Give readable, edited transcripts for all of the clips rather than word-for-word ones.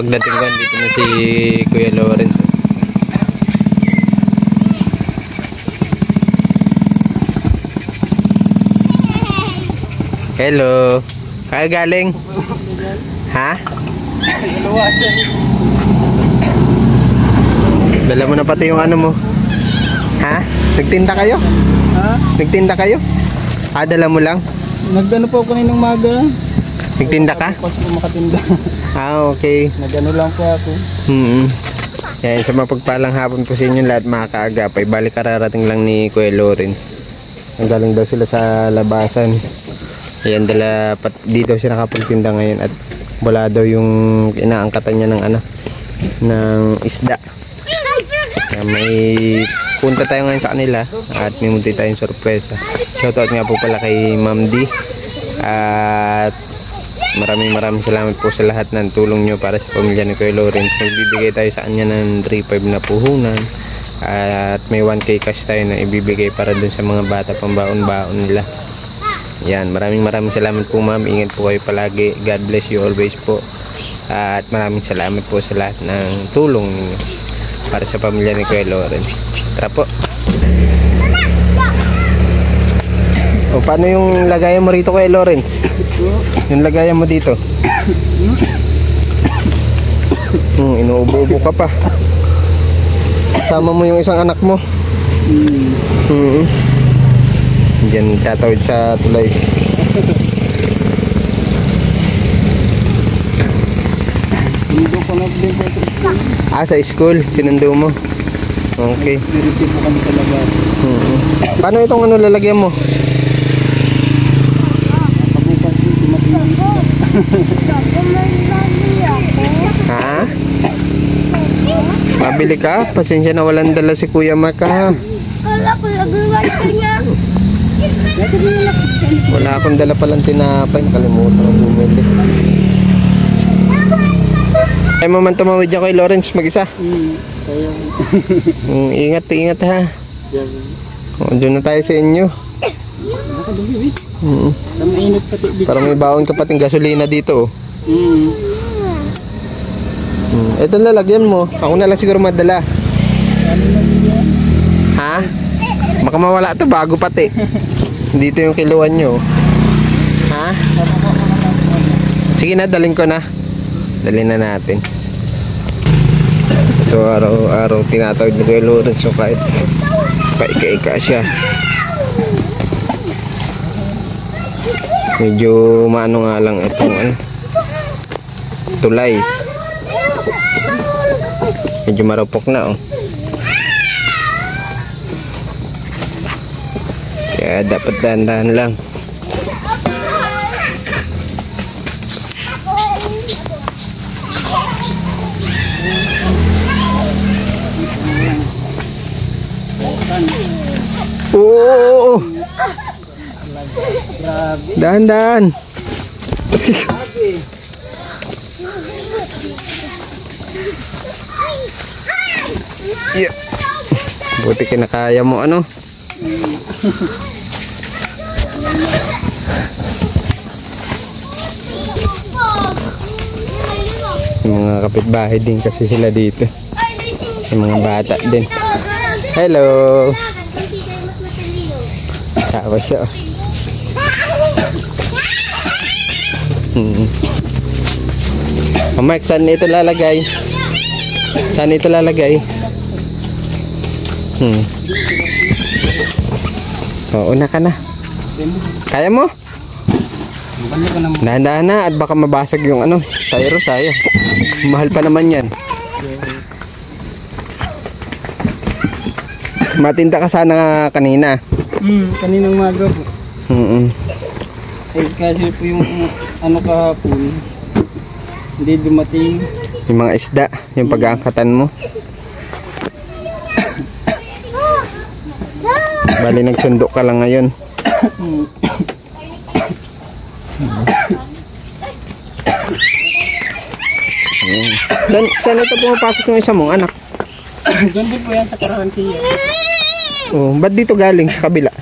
pagdating ko, dito na si Kuya Lawrence. Hello. Kaya galing? Ha? Dala mo na pati yung ano mo. Ha? Nagtinda kayo? Ha? Nagtinda kayo? Dala mo lang? Nagano po ako kaninang maga. Nagtinda ka? Pas po makatinda. Okay. Nagano lang po ako. Yan, sa mapagpalang hapon po sa inyo lahat mga kaagapay. Balik kararating lang ni Kuya Lawrence. Nanggaling daw sila sa labasan. Ayan, dito siya nakapagtinda ngayon at wala daw yung inaangkatan niya ng ng isda. Kaya may punta tayo ngayon sa kanila at may munti tayong sorpresa. Shoutout nga po pala kay Ma'am D. At maraming salamat po sa lahat ng tulong nyo para sa pamilya ni Kuya Lawrence. Nagbibigay tayo sa kanya ng 3-5 na puhunan. At may 1K cash tayo na ibibigay para dun sa mga bata pambaon-baon nila. Yan, maraming salamat po ma'am. Ingat po kayo palagi. God bless you always po. At maraming salamat po sa lahat ng tulong ninyo para sa pamilya ni Kuya Lawrence. Tara po. O paano yung lagayan mo rito Kuya Lawrence? Yung lagayan mo dito? Inuubo-ubo ka pa. Sama mo yung isang anak mo. Diyan tatawid sa tulay. Sinundo ko na din po sa school. Sa school? Sinundo mo? Okay. Diretso po kami sa labas. Paano itong lalagyan mo? Pabukas po, tumatingin sila. Ha? Mabili ka? Pasensya na walang dala si Kuya Mark ha. Wala akong dala palang tinapay. Nakalimutan ang bumili. Ay mo man tumawid dyan kay Lawrence mag-isa. Ingat ha. Diyan na tayo sa inyo. Parang may baon ka pating gasolina dito. Ito lalagyan mo. Ako na lang siguro madala. Ha? Baka mawala ito bago pati. Dito yung kiluan nyo. Ha? Sige na, dalhin ko na. Dalhin na natin. Ito araw-araw tinatawid ni Kuya Lawrence. So kahit paika-ika siya. Medyo maano nga lang itong tulay. Medyo marupok na Kaya dapat dahan-dahan lang. Oo. Dahan-dahan. Yeah. Buti kinakaya mo Mga kapitbahay din kasi sila dito. Yung mga bata din. Hello. Tawa siya. Mike, saan ito lalagay? Saan ito lalagay? Una ka na. Kaya mo? Dahan-dahan na at baka mabasag yung styro sayang. Mahal pa naman yan. Matinda ka sana kanina. Kaninang maga po. Kasi po yung kahapon hindi dumating. Yung mga isda, yung pag-aangkatan mo. Bali nagsundo ka lang ngayon. Saan ito pumapasok yung isa mong anak? Doon din po yan sa Karansiya. Ba't dito galing sa kabila?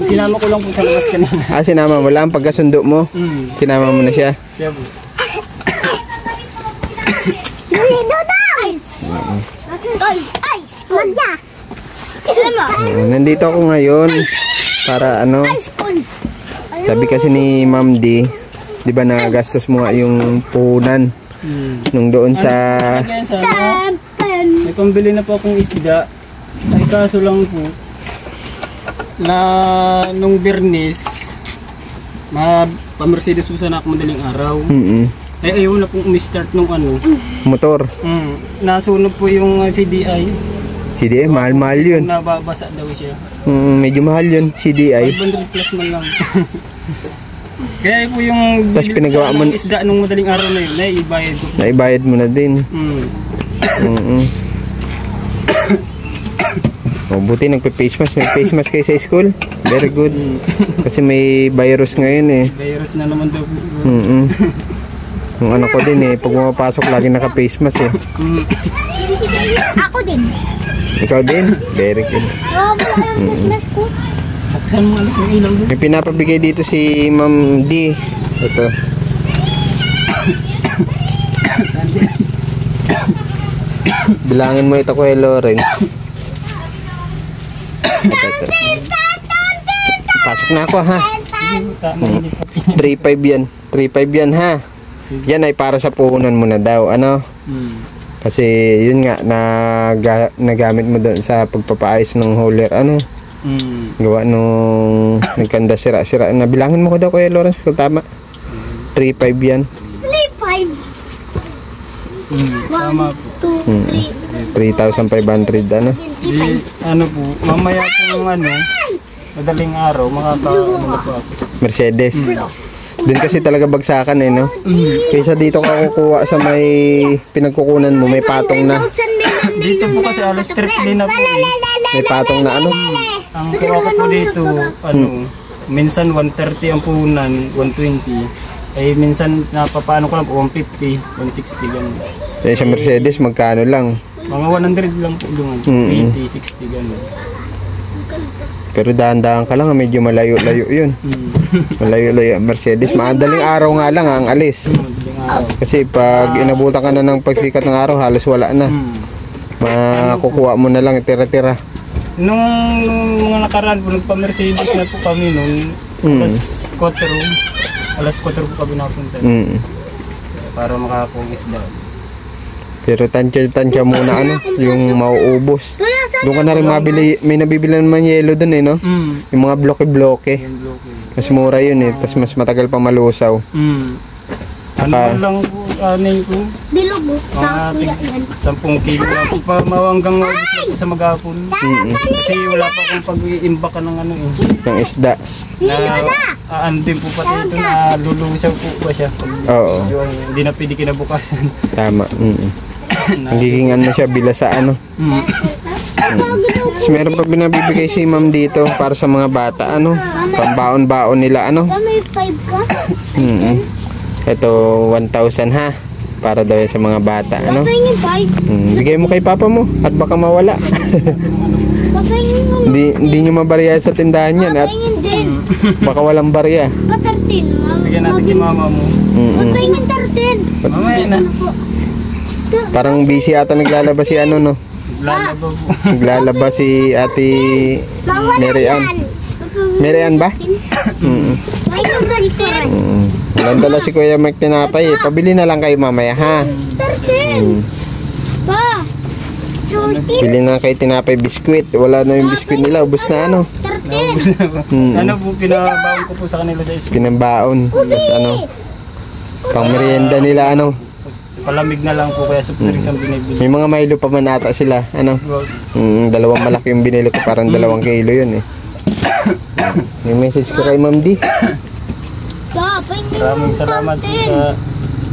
Sinama ko lang po sa labas kanina. Sinama mo lang pagkasundo mo? Sinama mo na siya? Siya po. Nandito ako ngayon para ano, sabi kasi ni Ma'am D, di ba nagastos mo nga yung puhunan nung doon sa... May pambili na po akong isda. Ay kaso lang po, na nung Bernis, pa-Mercedes po sana ako madaling araw. Ay ayaw na pong umi-start nung ano. Motor. Nasunog po yung CDI. CDI, mahal-mahal yun. Nababasa daw siya. Medyo mahal yun, CDI. 500 plus man lang. Kaya po yung Tapos pinagawa mo isda nung madaling araw na yun, naibayad ko. Naibayad mo na din. Oh, buti nagpe-face mask. Nag-face mask kayo sa school? Very good. Kasi may virus ngayon eh. Virus na naman daw po. Yung anak ko din eh, pag pumapasok lagi naka-face mask eh. Ako din. Ikaw din? Very good. Wala yung Christmas ko. Buksan mo alas yung ilaw doon. May pinapabigay dito si Ma'am D. Ito. Bilangin mo ito ko kay Lawrence. Ito. Pasok na ako ha. 3.5 yan. 3.5 yan ha. Yan ay para sa puhunan mo na daw. Ano? Kasi yun nga nagamit mo doon sa pagpapaayos ng holder. Ano? Gawa nung nagkanda sira-sira. Nabilangin mo ko daw Kuya Lawrence kung tama. 3.5 yan. 3.5. Tama po. 2, 3,500 ano? Ano po, mamaya po ano, madaling araw, makaka-ano po ako. Mercedes. Doon kasi talaga bagsakan eh, no? Kaysa dito ka kukuha sa may pinagkukunan mo, may patong na. Dito po kasi alas 3 din na po. May patong na ano? Ang kuha ko po dito, ano, minsan 130 ang puhunan, 120. Eh minsan napapaano ko lang po, 150, 160 ganun. Eh sa Mercedes, magkano lang? Mga 100 lang po yung 80, 60 ganun. Pero dahan-dahan ka lang, medyo malayo-layo yun. Malayo-layo ang Mercedes. Madaling araw nga lang ang alis. Madaling araw. Kasi pag inabutan ka na ng pagsikat ng araw, halos wala na. Makukuha mo na lang tira-tira. Nung mga nakaraan po, nagpa-Mercedes na po kami nung alas 4 po kami napunta. Para makakapong isda. Pero tansya muna ano, yung mauubos. Doon ka na rin mabili, may nabibili naman yelo doon eh, no? Yung mga bloke-bloke. Mas mura yun eh, tapos mas matagal pa malusaw. Ano lang po, anin ko? Bilog mo. Sa kuya yan. 10 kilo lang po pa mawanggang sa maghapon. Kasi wala pa akong pag-iimbaka ng ano eh. Ng isda. Andin po pati ito na lulusaw po ba siya. Oo. Hindi na pwede kinabukasan. Tama. Nagiging ano siya, bilasa ano. Tapos meron pa binabibigay si Ma'am dito para sa mga bata, ano. Pambaon-baon nila, ano. May 5 ka? Ito, 1,000 ha. Para daw yan sa mga bata, ano. Papayangin 5. Bigay mo kay papa mo at baka mawala. Papayangin mo. Hindi nyo mabarya sa tindahan yan at Papayangin din. baka walang barya. Pa-13. Bigyan natin kay mama mo. Papayangin 13. Mamaya na. Parang busy ata naglalaba si ano, no. Lalaba po. Naglalaba si Ate Mary Ann. Mary Ann ba? Walang dala si Kuya Mike tinapay eh. Pabili na lang kayo mamaya ha. 13. Pa. 13. Bili na kayo tinapay biskwit. Wala na yung biskwit nila. Ubus na ano. 13. Ano po, pinabaon ko po sa kanila sa school. Pinambaon. Tapos ano. Pang merienda nila ano. Palamig na lang po kaya soft drinks ang binibili. May mga Milo pa man ata sila. Ano. Dalawang malaki yung binili ko. Parang 2 kilo yun eh. May message ko kay Ma'am D. Pa, pahingin Maraming salamat po sa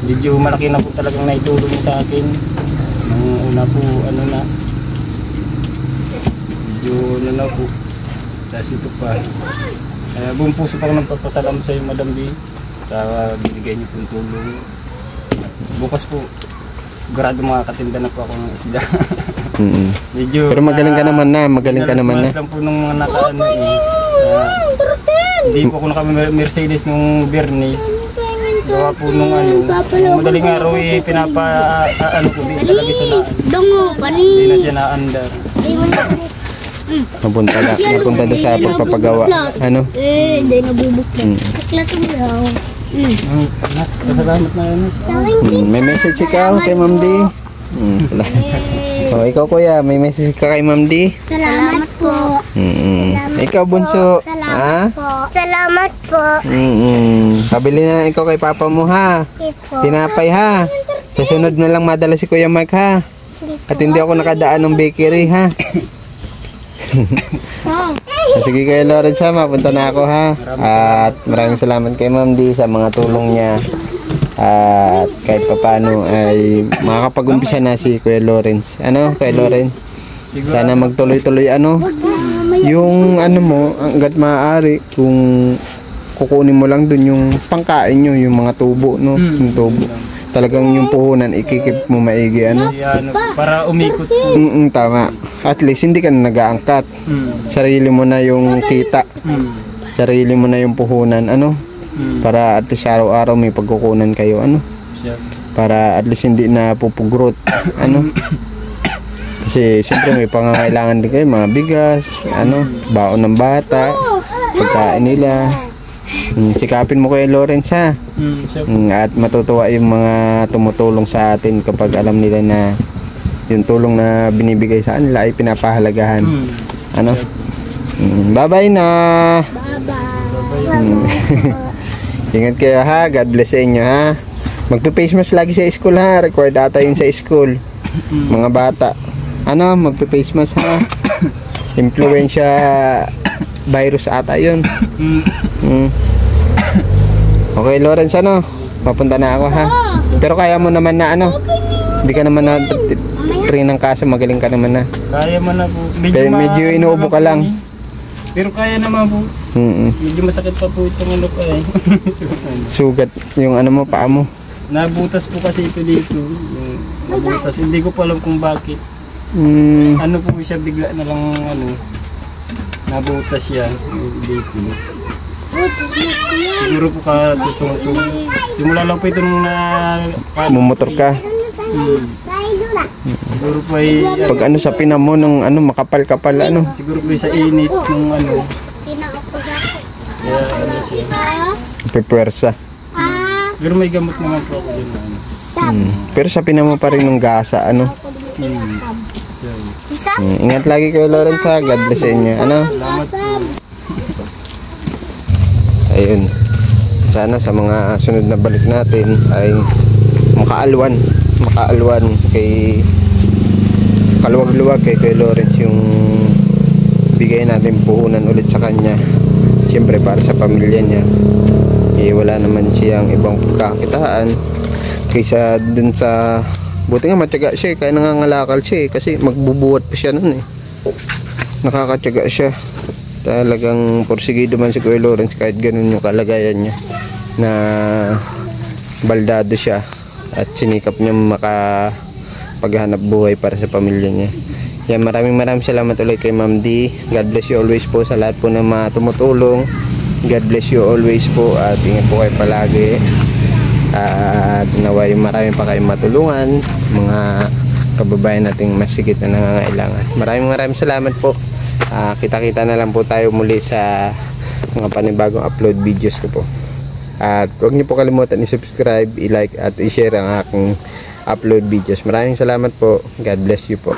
medyo malaki na po talagang naitulong niyo sa akin. Nung una po, ano na, medyo ano na po, tapos ito pa. Buong puso pa ako nagpapasalamat sa iyo, Madam B, sa binigay niyo pong tulong. Bukas po, grado makakatinda na po ako ng isda. Medyo, Pero magaling ka naman na, magaling ka naman na. lang po nung mga nakaano eh. Hindi po ako naka-Mercedes nung Bernis. Gawa po nung madaling araw ano ko din talaga siya na. Dongo, pani. Hindi na siya naandar. Napunta doon sa pagpapagawa. Ano? Hindi nabubuklat. Buklat mo daw. Salamat na yun. May message ka kay Ma'am D? Oh, ikaw kuya, may message ka kay Ma'am D? Salamat po. Ikaw bunso. Salamat po. Salamat po. Pabili na ikaw kay papa mo ha. Tinapay ha. Sa sunod na lang madala si Kuya Mike ha. At hindi ako nakadaan ng bakery ha. Sige kay Lawrence ha, mapunta na ako ha. At maraming salamat kay Ma'am D sa mga tulong niya. At kahit papano ay makakapag-umpisa na si Kuya Lawrence. Ano Kuya Lawrence? Sana magtuloy-tuloy ano. Yung ano mo, hanggat maaari kung kukunin mo lang dun yung pangkain nyo, yung mga tubo no, yung tubo. Talagang yung puhunan ikikip mo maigi ano. Para umikot po. Tama. At least hindi ka na nag-aangkat. Sarili mo na yung kita. Sarili mo na yung puhunan ano. Para at least araw-araw may pagkukunan kayo ano. Para at least hindi na pupugrot ano. Kasi siyempre may pangangailangan din kayo, mga bigas, ano, baon ng bata, pagkain nila. Sikapin mo kay Lawrence ha. At matutuwa yung mga tumutulong sa atin kapag alam nila na yung tulong na binibigay sa kanila ay pinapahalagahan. Ano? Bye-bye na. Bye-bye. Ingat kayo ha. God bless sa inyo ha. Magpe-face mask lagi sa school ha. Required ata yun sa school. Mga bata. Ano? Magpe-face mask ha. Influensya virus ata yun. Okay Lawrence ano? Mapunta na ako ha. Pero kaya mo naman na ano? Hindi ka naman na train ng kaso, magaling ka naman na. Kaya mo na po. Medyo inuubo ka lang. Pero kaya naman po. Medyo masakit pa po itong ano pa eh. Sugat yung ano mo, paa mo. Nabutas po kasi ito dito. Nabutas. Hindi ko pa alam kung bakit. Ano po siya, bigla na lang ano. Nabutas siya. Dito. Siguro po ka tutungtong. Simula lang po ito nung mumotor ka. Siguro po ay pag ano sa pina mo ng ano makapal-kapal ano. Siguro po sa init nung ano. Kaya ano siya. Pepuwersa. Pero may gamot naman po ako din ano. Pero sa pina mo pa rin ng gasa ano. Ingat lagi kayo Lawrence ha. God bless sa inyo. Ano? Salamat po. Ayun. Sana sa mga sunod na balik natin ay makaalwan kay kaluwag-luwag kay Lawrence yung bigay natin puhunan ulit sa kanya. Siyempre para sa pamilya niya. Wala naman siyang ibang pagkakitaan kaysa dun sa buti nga matyaga siya kaya nangangalakal siya kasi magbubuhat pa siya nun nakakatyaga siya. Talagang porsigido man si Kuya Lawrence kahit ganun yung kalagayan niya na baldado siya at sinikap niya makapaghanap buhay para sa pamilya niya. Yan, maraming salamat ulit kay Ma'am D. God bless you always po sa lahat po ng mga tumutulong. God bless you always po at ingat po kayo palagi. At naway marami pa kayong matulungan mga kababayan nating masigit na nangangailangan. Maraming salamat po. Kita-kita na lang po tayo muli sa mga panibagong upload videos ko po. At huwag niyo po kalimutan i-subscribe, i-like at i-share ang aking upload videos. Maraming salamat po. God bless you po.